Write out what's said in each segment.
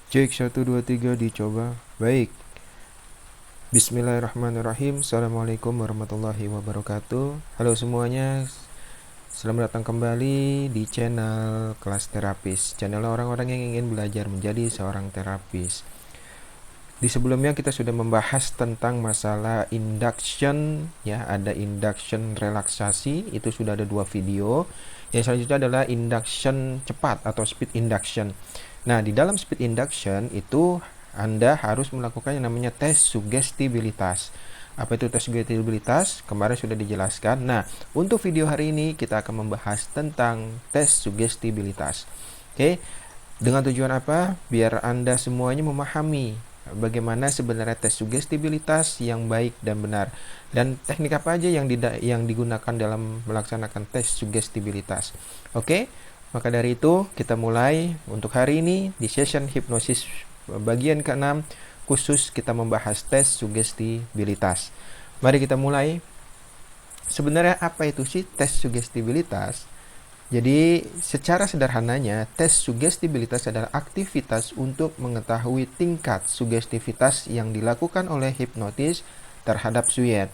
Cek 1 2 3 dicoba. Baik. Bismillahirrahmanirrahim. Assalamualaikum warahmatullahi wabarakatuh. Halo semuanya. Selamat datang kembali di channel Kelas Terapis. Channel orang-orang yang ingin belajar menjadi seorang terapis. Di sebelumnya kita sudah membahas tentang masalah induction, ya, ada induction relaksasi, itu sudah ada 2 video. Yang selanjutnya adalah induction cepat atau speed induction. Nah, di dalam speed induction itu Anda harus melakukan yang namanya tes sugestibilitas. Apa itu tes sugestibilitas? Kemarin sudah dijelaskan. Nah, untuk video hari ini kita akan membahas tentang tes sugestibilitas. Oke, dengan tujuan apa? Biar Anda semuanya memahami bagaimana sebenarnya tes sugestibilitas yang baik dan benar, dan teknik apa aja yang digunakan dalam melaksanakan tes sugestibilitas. Oke, maka dari itu kita mulai untuk hari ini di session hipnosis bagian ke-6, khusus kita membahas tes sugestibilitas. Mari kita mulai. Sebenarnya apa itu sih tes sugestibilitas? Jadi, secara sederhananya, tes sugestibilitas adalah aktivitas untuk mengetahui tingkat sugestivitas yang dilakukan oleh hipnotis terhadap subjek.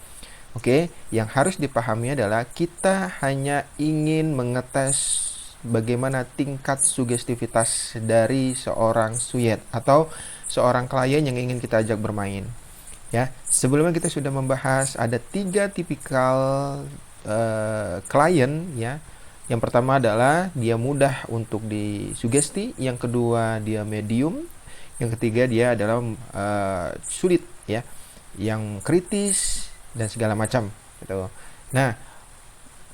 Oke, yang harus dipahami adalah kita hanya ingin mengetes bagaimana tingkat sugestivitas dari seorang subjek atau seorang klien yang ingin kita ajak bermain. Ya, sebelumnya kita sudah membahas ada 3 tipikal klien, ya. Yang pertama adalah dia mudah untuk disugesti, yang kedua dia medium, yang ketiga dia adalah sulit, ya, yang kritis dan segala macam gitu. Nah,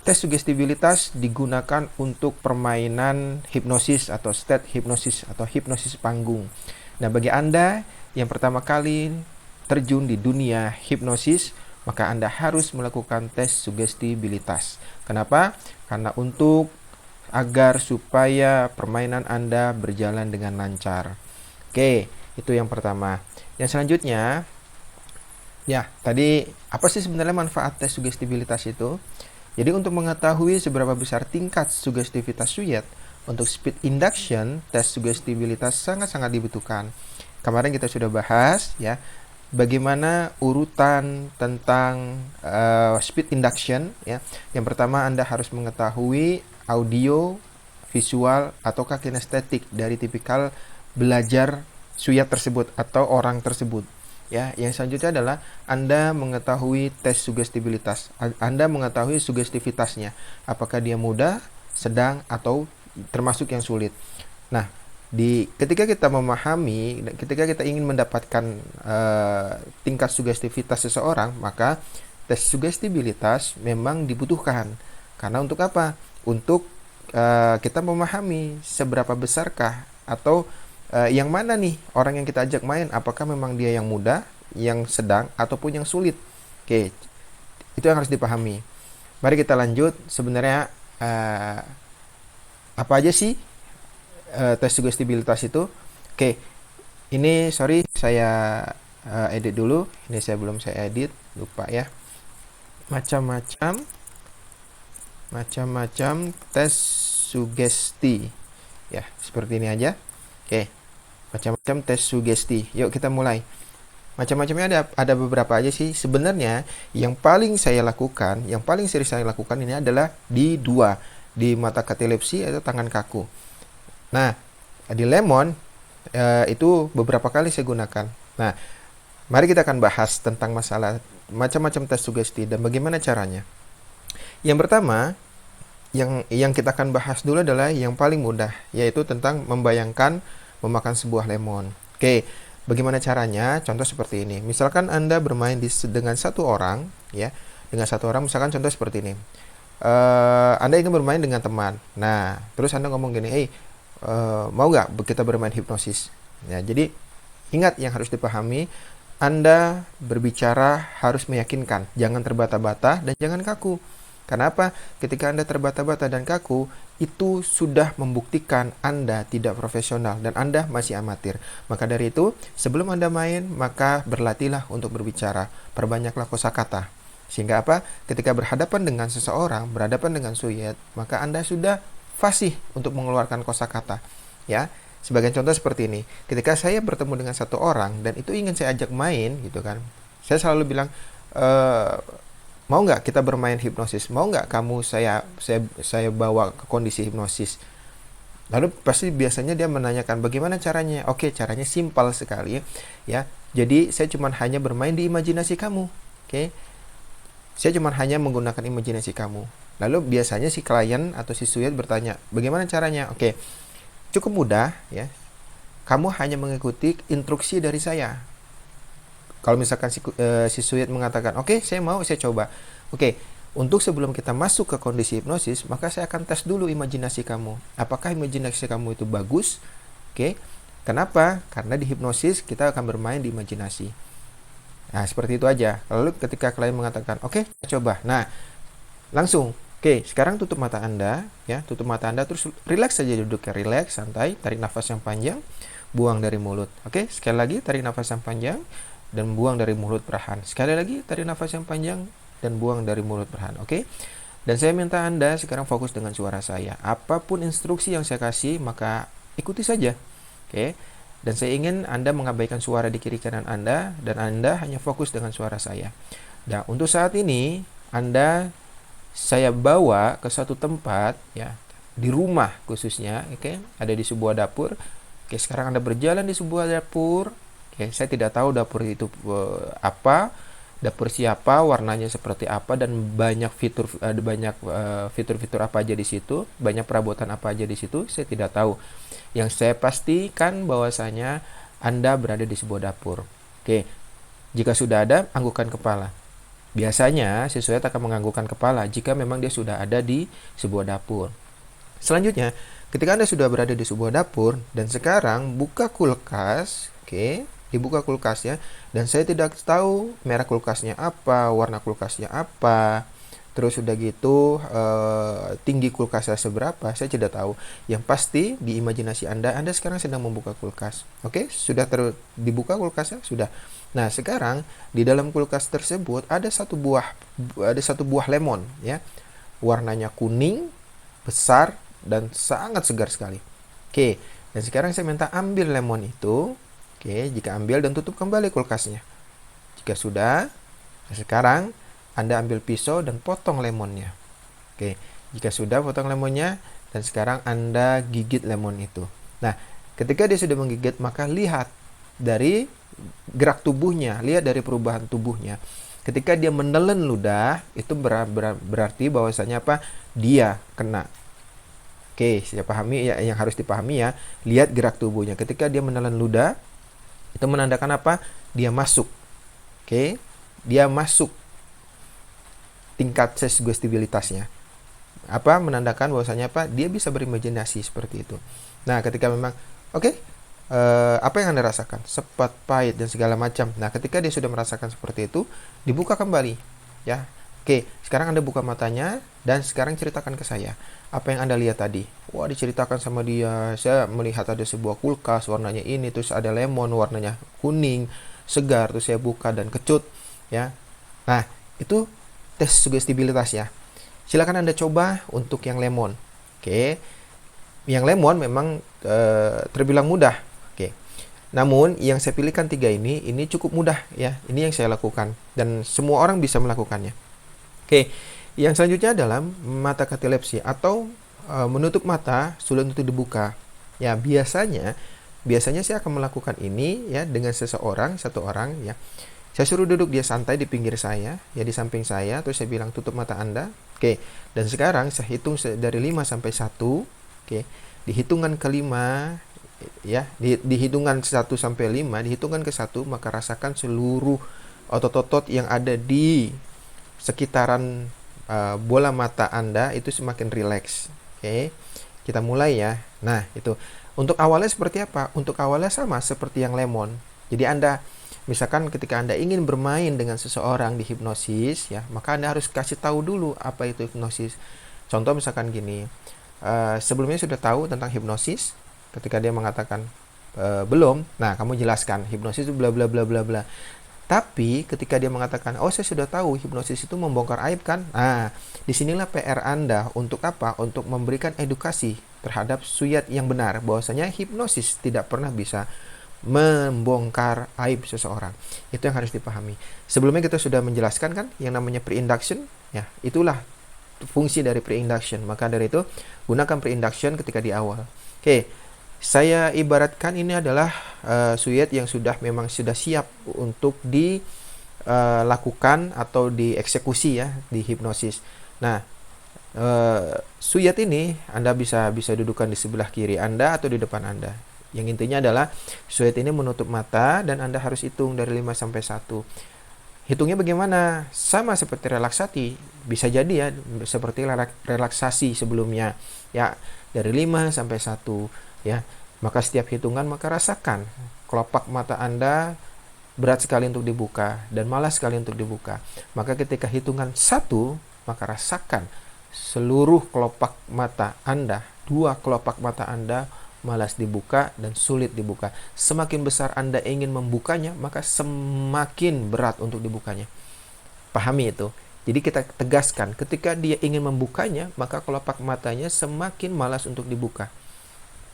tes sugestibilitas digunakan untuk permainan hipnosis atau state hipnosis atau hipnosis panggung. Nah, bagi Anda yang pertama kali terjun di dunia hipnosis, maka Anda harus melakukan tes sugestibilitas. Kenapa? Karena agar supaya permainan Anda berjalan dengan lancar. Oke, itu yang pertama. Yang selanjutnya, ya, tadi apa sih sebenarnya manfaat tes sugestibilitas itu? Jadi untuk mengetahui seberapa besar tingkat sugestivitas subjek, untuk speed induction, tes sugestibilitas sangat-sangat dibutuhkan. Kemarin kita sudah bahas, ya, bagaimana urutan tentang speed induction, ya. Yang pertama Anda harus mengetahui audio, visual, ataukah kinestetik dari tipikal belajar subjek tersebut atau orang tersebut. Ya, yang selanjutnya adalah Anda mengetahui tes sugestibilitas. Anda mengetahui sugestivitasnya. Apakah dia mudah, sedang, atau termasuk yang sulit. Nah, ketika kita memahami, ketika kita ingin mendapatkan tingkat sugestivitas seseorang, maka tes sugestibilitas memang dibutuhkan. Karena untuk apa? Untuk kita memahami seberapa besarkah atau yang mana nih orang yang kita ajak main, apakah memang dia yang mudah, yang sedang, ataupun yang sulit. Oke, itu yang harus dipahami. Mari kita lanjut. Sebenarnya apa aja sih tes sugestibilitas itu? Oke, ini sorry saya edit dulu. Ini belum saya edit, lupa ya. Macam-macam tes sugesti. Ya, seperti ini aja. Oke, macam-macam tes sugesti. Yuk kita mulai. Macam-macamnya ada beberapa aja sih. Sebenarnya yang paling saya lakukan, yang paling sering saya lakukan ini adalah di mata katalepsi atau tangan kaku. Nah, di lemon itu beberapa kali saya gunakan. Nah, mari kita akan bahas tentang masalah macam-macam tes sugesti dan bagaimana caranya. Yang pertama, yang kita akan bahas dulu adalah yang paling mudah, yaitu tentang membayangkan memakan sebuah lemon. Oke, bagaimana caranya? Contoh seperti ini. Misalkan Anda bermain dengan satu orang, ya, dengan satu orang. Misalkan contoh seperti ini. Anda ingin bermain dengan teman. Nah, terus Anda ngomong gini, hey, mau nggak kita bermain hipnosis? Ya, jadi ingat yang harus dipahami, Anda berbicara harus meyakinkan, jangan terbata-bata dan jangan kaku. Kenapa? Ketika Anda terbata-bata dan kaku, itu sudah membuktikan Anda tidak profesional dan Anda masih amatir. Maka dari itu, sebelum Anda main, maka berlatihlah untuk berbicara. Perbanyaklah kosakata. Sehingga apa? Ketika berhadapan dengan seseorang, berhadapan dengan subjek, maka Anda sudah fasih untuk mengeluarkan kosakata. Ya. Sebagai contoh seperti ini, ketika saya bertemu dengan satu orang dan itu ingin saya ajak main gitu kan, saya selalu bilang, mau nggak kita bermain hipnosis? Mau nggak kamu saya bawa ke kondisi hipnosis? Lalu pasti biasanya dia menanyakan bagaimana caranya. Oke, caranya simpel sekali ya. Jadi saya cuma hanya bermain di imajinasi kamu. Oke. Saya cuma hanya menggunakan imajinasi kamu. Lalu biasanya si klien atau si suyat bertanya, bagaimana caranya? Oke. Cukup mudah ya. Kamu hanya mengikuti instruksi dari saya. Kalau misalkan si suyat mengatakan, oke, saya mau, saya coba. Oke, untuk sebelum kita masuk ke kondisi hipnosis, maka saya akan tes dulu imajinasi kamu. Apakah imajinasi kamu itu bagus? Oke. Kenapa? Karena di hipnosis kita akan bermain di imajinasi. Nah, seperti itu aja. Lalu ketika klien mengatakan, oke, coba. Nah, langsung. Oke, sekarang tutup mata Anda, ya. Tutup mata Anda, terus relax saja duduknya. Relax, santai. Tarik nafas yang panjang, buang dari mulut. Oke, sekali lagi tarik nafas yang panjang dan buang dari mulut perlahan. Sekali lagi tarik nafas yang panjang dan buang dari mulut perlahan. Oke. Dan saya minta Anda sekarang fokus dengan suara saya. Apapun instruksi yang saya kasih, maka ikuti saja. Oke. Dan saya ingin Anda mengabaikan suara di kiri kanan Anda dan Anda hanya fokus dengan suara saya. Nah, untuk saat ini saya bawa ke suatu tempat ya, di rumah khususnya, oke, ada di sebuah dapur. Oke, sekarang Anda berjalan di sebuah dapur. Oke, saya tidak tahu dapur itu apa, dapur siapa, warnanya seperti apa, dan banyak fitur-fitur apa aja di situ, banyak perabotan apa aja di situ, saya tidak tahu. Yang saya pastikan bahwasanya Anda berada di sebuah dapur. Oke, jika sudah ada, anggukkan kepala. Biasanya siswa akan menganggukkan kepala jika memang dia sudah ada di sebuah dapur. Selanjutnya, ketika Anda sudah berada di sebuah dapur dan sekarang buka kulkas, oke, dibuka kulkasnya, dan saya tidak tahu merek kulkasnya apa, warna kulkasnya apa, terus udah gitu tinggi kulkasnya seberapa, saya tidak tahu. Yang pasti di imajinasi Anda sekarang sedang membuka kulkas. Oke, sudah dibuka kulkasnya? Sudah. Nah, sekarang di dalam kulkas tersebut ada satu buah lemon ya. Warnanya kuning, besar dan sangat segar sekali. Oke, dan sekarang saya minta ambil lemon itu. Oke, jika ambil dan tutup kembali kulkasnya. Jika sudah, sekarang Anda ambil pisau dan potong lemonnya. Oke, jika sudah potong lemonnya, dan sekarang Anda gigit lemon itu. Nah, ketika dia sudah menggigit, maka lihat dari gerak tubuhnya, lihat dari perubahan tubuhnya. Ketika dia menelan ludah, itu berarti bahwasanya apa? Dia kena. Oke, saya pahami ya, yang harus dipahami ya. Lihat gerak tubuhnya. Ketika dia menelan ludah, itu menandakan apa? Dia masuk. Oke, dia masuk tingkat sugestibilitasnya. Apa? Menandakan bahwasanya apa? Dia bisa berimajinasi seperti itu. Nah, ketika memang oke, apa yang Anda rasakan? Sepet, pahit dan segala macam. Nah, ketika dia sudah merasakan seperti itu, dibuka kembali, ya. Oke, sekarang Anda buka matanya dan sekarang ceritakan ke saya. Apa yang Anda lihat tadi? Wah, diceritakan sama dia. Saya melihat ada sebuah kulkas warnanya ini, terus ada lemon warnanya kuning, segar, terus saya buka dan kecut, ya. Nah, itu tes sugestibilitas ya. Silakan Anda coba untuk yang lemon. Oke. Yang lemon memang terbilang mudah. Oke. Namun yang saya pilihkan 3 ini cukup mudah ya. Ini yang saya lakukan dan semua orang bisa melakukannya. Oke. Yang selanjutnya adalah mata katalepsi atau menutup mata sulit untuk dibuka. Ya, biasanya saya akan melakukan ini ya dengan satu orang ya. Saya suruh duduk dia santai di pinggir saya, ya di samping saya, terus saya bilang tutup mata Anda. Oke. Dan sekarang saya hitung dari 5 sampai 1. Oke. Di hitungan kelima ya, di hitungan 1 sampai 5, di hitungan ke-1 maka rasakan seluruh otot-otot yang ada di sekitaran bola mata Anda itu semakin rileks. Oke. Kita mulai ya. Nah, itu. Untuk awalnya seperti apa? Untuk awalnya sama seperti yang lemon. Jadi Anda misalkan ketika Anda ingin bermain dengan seseorang di hipnosis ya, maka Anda harus kasih tahu dulu apa itu hipnosis. Contoh misalkan gini. Sebelumnya sudah tahu tentang hipnosis? Ketika dia mengatakan belum, nah kamu jelaskan hipnosis itu bla bla bla bla bla. Tapi ketika dia mengatakan, oh saya sudah tahu hipnosis itu membongkar aib kan? Nah, disinilah PR Anda untuk apa? Untuk memberikan edukasi terhadap suyat yang benar, bahwasanya hipnosis tidak pernah bisa membongkar aib seseorang. Itu yang harus dipahami. Sebelumnya kita sudah menjelaskan kan yang namanya pre-induction, ya itulah fungsi dari pre-induction. Maka dari itu gunakan pre-induction ketika di awal. Oke, saya ibaratkan ini adalah suyat yang memang sudah siap untuk dilakukan atau dieksekusi ya di hipnosis. Nah, suyat ini Anda bisa dudukan di sebelah kiri Anda atau di depan Anda. Yang intinya adalah suyat ini menutup mata dan Anda harus hitung dari 5 sampai 1. Hitungnya bagaimana? Sama seperti relaksasi. Bisa jadi ya seperti relaksasi sebelumnya. Ya, dari 5 sampai 1. Ya, maka setiap hitungan maka rasakan kelopak mata Anda berat sekali untuk dibuka dan malas sekali untuk dibuka. Maka ketika hitungan 1, maka rasakan seluruh kelopak mata Anda, 2 kelopak mata Anda malas dibuka dan sulit dibuka. Semakin besar Anda ingin membukanya, maka semakin berat untuk dibukanya. Pahami itu. Jadi kita tegaskan, ketika dia ingin membukanya, maka kelopak matanya semakin malas untuk dibuka.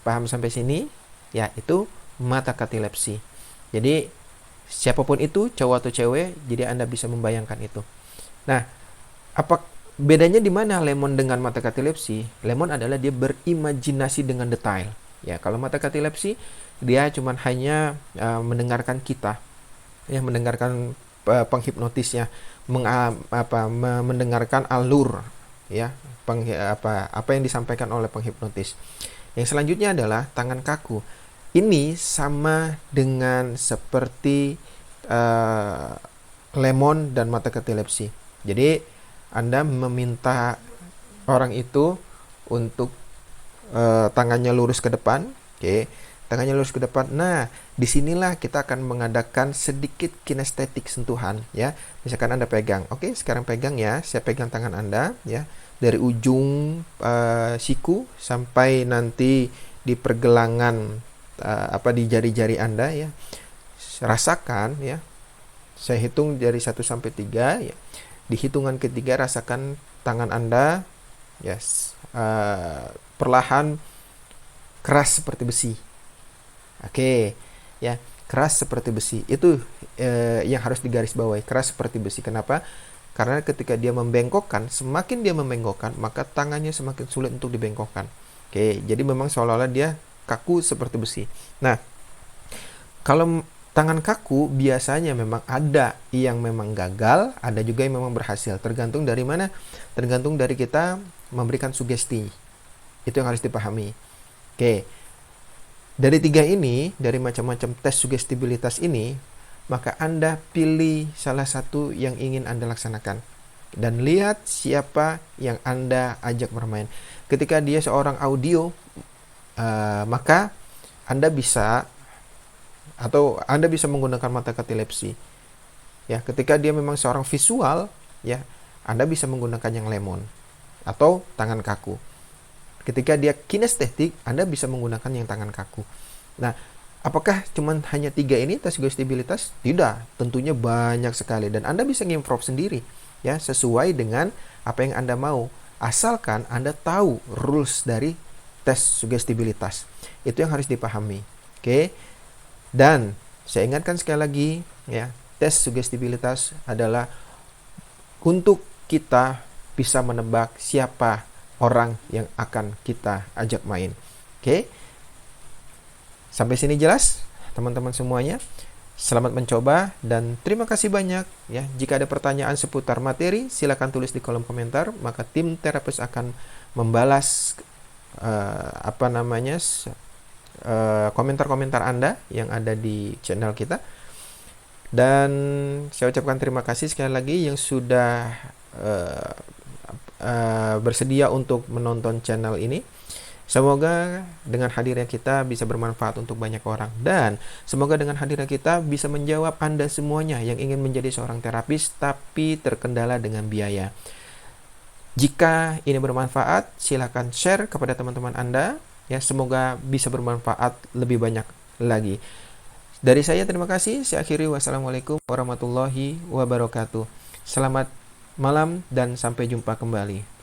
Paham sampai sini? Ya, itu mata katilepsi. Jadi, siapapun itu, cowok atau cewek, jadi Anda bisa membayangkan itu. Nah, apa bedanya di mana lemon dengan mata katilepsi? Lemon adalah dia berimajinasi dengan detail. Ya, kalau mata katilepsi, dia cuma hanya mendengarkan kita, ya, mendengarkan penghipnotisnya, mendengarkan alur, ya, apa yang disampaikan oleh penghipnotis. Yang selanjutnya adalah tangan kaku. Ini sama dengan seperti lemon dan mata katilepsi. Jadi Anda meminta orang itu untuk tangannya lurus ke depan, oke, tangannya lurus ke depan. Nah, disinilah kita akan mengadakan sedikit kinestetik sentuhan, ya. Misalkan Anda pegang, oke, sekarang pegang ya, saya pegang tangan Anda, ya. Dari ujung siku sampai nanti di pergelangan di jari-jari Anda ya. Rasakan ya. Saya hitung dari 1 sampai 3 ya. Di hitungan ketiga rasakan tangan Anda perlahan keras seperti besi. Oke, ya, keras seperti besi. Itu yang harus digarisbawahi, keras seperti besi. Kenapa? Karena ketika dia membengkokkan, semakin dia membengkokkan, maka tangannya semakin sulit untuk dibengkokkan. Oke, jadi memang seolah-olah dia kaku seperti besi. Nah, kalau tangan kaku biasanya memang ada yang memang gagal, ada juga yang memang berhasil. Tergantung dari mana? Tergantung dari kita memberikan sugesti. Itu yang harus dipahami. Oke, dari 3 ini, dari macam-macam tes sugestibilitas ini, maka Anda pilih salah satu yang ingin Anda laksanakan. Dan lihat siapa yang Anda ajak bermain. Ketika dia seorang audio, maka Anda bisa menggunakan mata katilepsi. Ya, ketika dia memang seorang visual, ya, Anda bisa menggunakan yang lemon atau tangan kaku. Ketika dia kinestetik, Anda bisa menggunakan yang tangan kaku. Nah, apakah cuma hanya 3 ini tes sugestibilitas? Tidak, tentunya banyak sekali. Dan Anda bisa ngimprov sendiri, ya, sesuai dengan apa yang Anda mau. Asalkan Anda tahu rules dari tes sugestibilitas. Itu yang harus dipahami. Oke. Dan saya ingatkan sekali lagi, ya, tes sugestibilitas adalah untuk kita bisa menebak siapa orang yang akan kita ajak main. Oke. Sampai sini jelas, teman-teman semuanya. Selamat mencoba dan terima kasih banyak ya. Jika ada pertanyaan seputar materi, silakan tulis di kolom komentar, maka tim terapis akan membalas komentar-komentar Anda yang ada di channel kita. Dan saya ucapkan terima kasih sekali lagi yang sudah bersedia untuk menonton channel ini. Semoga dengan hadirnya kita bisa bermanfaat untuk banyak orang, dan semoga dengan hadirnya kita bisa menjawab Anda semuanya yang ingin menjadi seorang terapis tapi terkendala dengan biaya. Jika ini bermanfaat, silakan share kepada teman-teman Anda ya, semoga bisa bermanfaat lebih banyak lagi. Dari saya terima kasih. Saya akhiri, wassalamualaikum warahmatullahi wabarakatuh. Selamat malam dan sampai jumpa kembali.